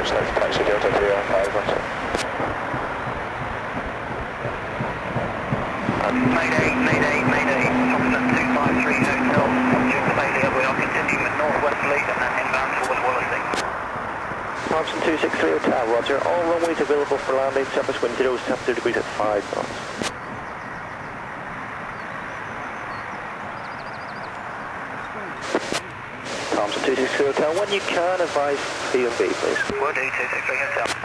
approach left taxi Delta 315, roger. Mayday, Thompson 253 Hotel, June failure, we are continuing with northwesterly and then inbound towards Wallasey. Thompson 263 Hotel, roger, all runways available for landing, surface wind 0, 70 degrees at 5 knots. Thompson 263 Hotel, when you can advise P&B please. Will do, 263 Hotel.